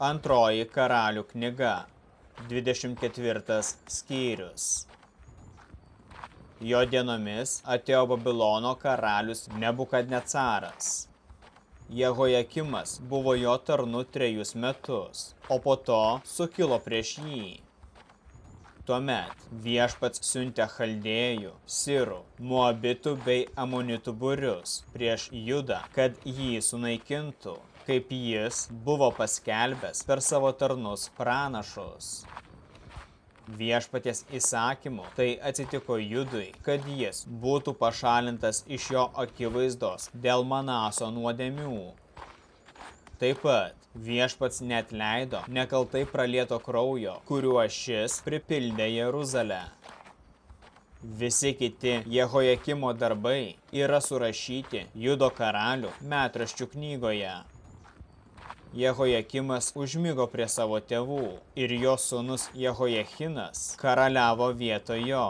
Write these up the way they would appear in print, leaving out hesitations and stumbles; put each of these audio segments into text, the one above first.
Antroji karalių knyga, 24 skyrius. Jo dienomis atėjo Babilono karalius Nebukadnecaras. Jehojakimas buvo jo tarnu 3 metus, o po to sukilo prieš jį. Tuomet viešpats siuntė chaldėjų, sirų, moabitų bei amonitų būrius prieš Judą, kad jį sunaikintų, kaip jis buvo paskelbęs per savo tarnus pranašus. Viešpaties įsakymu tai atsitiko Judui, kad jis būtų pašalintas iš jo akivaizdos dėl Manaso nuodėmių. Taip pat viešpats neatleido nekaltai pralieto kraujo, kuriuo šis pripildė Jeruzalę. Visi kiti Jehojakimo darbai yra surašyti Judo karalių metraščių knygoje. Jehojakimas užmigo prie savo tėvų ir jo sūnus Jehojachinas karaliavo vietoj jo.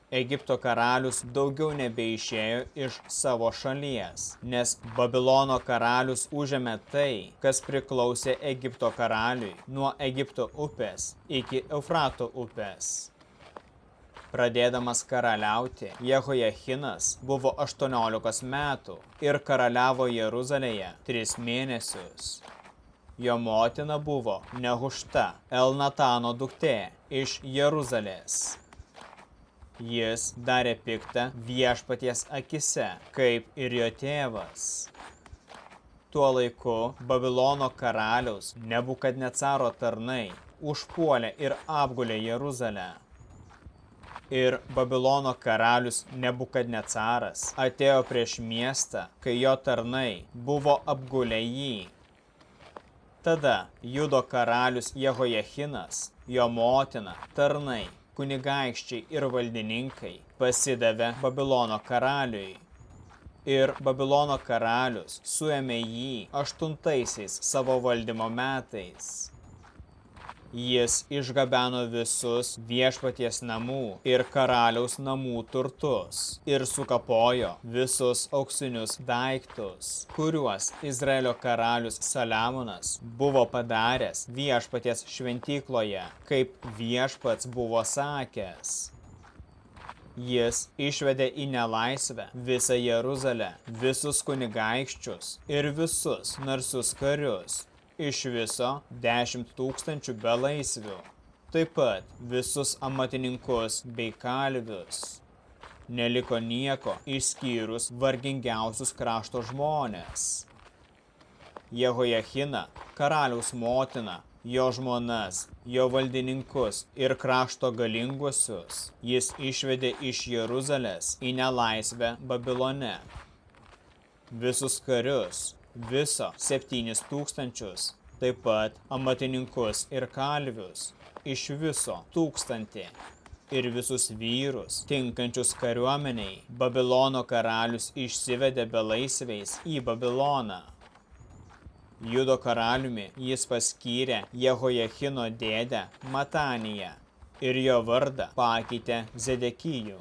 Egipto karalius daugiau nebeišėjo iš savo šalies, nes Babilono karalius užėmė tai, kas priklausė Egipto karaliui nuo Egipto upės iki Eufrato upės. Pradėdamas karaliauti, Jehojachinas buvo 18 metų ir karaliavo Jeruzalėje 3 mėnesius. Jo motina buvo Nehušta, Elnatano duktė iš Jeruzalės. Jis darė piktą viešpaties akise, kaip ir jo tėvas. Tuo laiku Babilono karaliaus Nebukadnecaro tarnai užpuolė ir apgulė Jeruzalę. Ir Babilono karalius Nebukadnecaras atėjo prieš miestą, kai jo tarnai buvo apgulę jį. Tada Judo karalius Jehojachinas, jo motina, tarnai, kunigaikščiai ir valdininkai pasidavė Babilono karaliui. Ir Babilono karalius suėmė jį 8 savo valdymo metais. Jis išgabeno visus viešpaties namų ir karaliaus namų turtus ir sukapojo visus auksinius daiktus, kuriuos Izraelio karalius Saliamonas buvo padaręs viešpaties šventykloje, kaip viešpats buvo sakęs. Jis išvedė į nelaisvę visą Jeruzalę, visus kunigaikščius ir visus narsius karius, iš viso 10 000 belaisvių, taip pat visus amatininkus bei kalvius. Neliko nieko išskyrus vargingiausius krašto žmonės. Jehojachina, karaliaus motina, jo žmonas, jo valdininkus ir krašto galinguosius jis išvedė iš Jeruzalės į nelaisvę Babilone. Visus karius, viso 7 000, taip pat amatininkus ir kalvius, iš viso 1000, ir visus vyrus, tinkančius kariuomeniai, Babilono karalius išsivedė belaisviais į Babiloną. Judo karaliumi jis paskyrė Jehojachino dėdę Mataniją ir jo vardą pakeitė Zedekijų.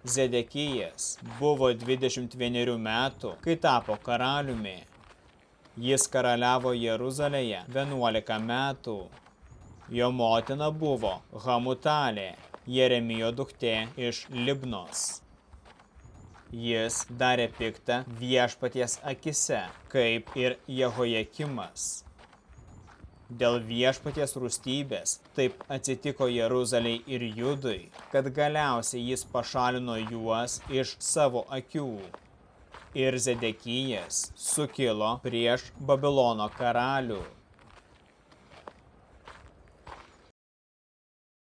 Zedekijas buvo 21 metų, kai tapo karaliumi. Jis karaliavo Jeruzalėje 11 metų. Jo motina buvo Hamutalė, Jeremijo duktė iš Libnos. Jis darė piktą viešpaties akise, kaip ir Jehojakimas. Dėl viešpaties rūstybės taip atsitiko Jeruzalei ir Judui, kad galiausiai jis pašalino juos iš savo akių. Ir Zedekijas sukilo prieš Babilono karalių.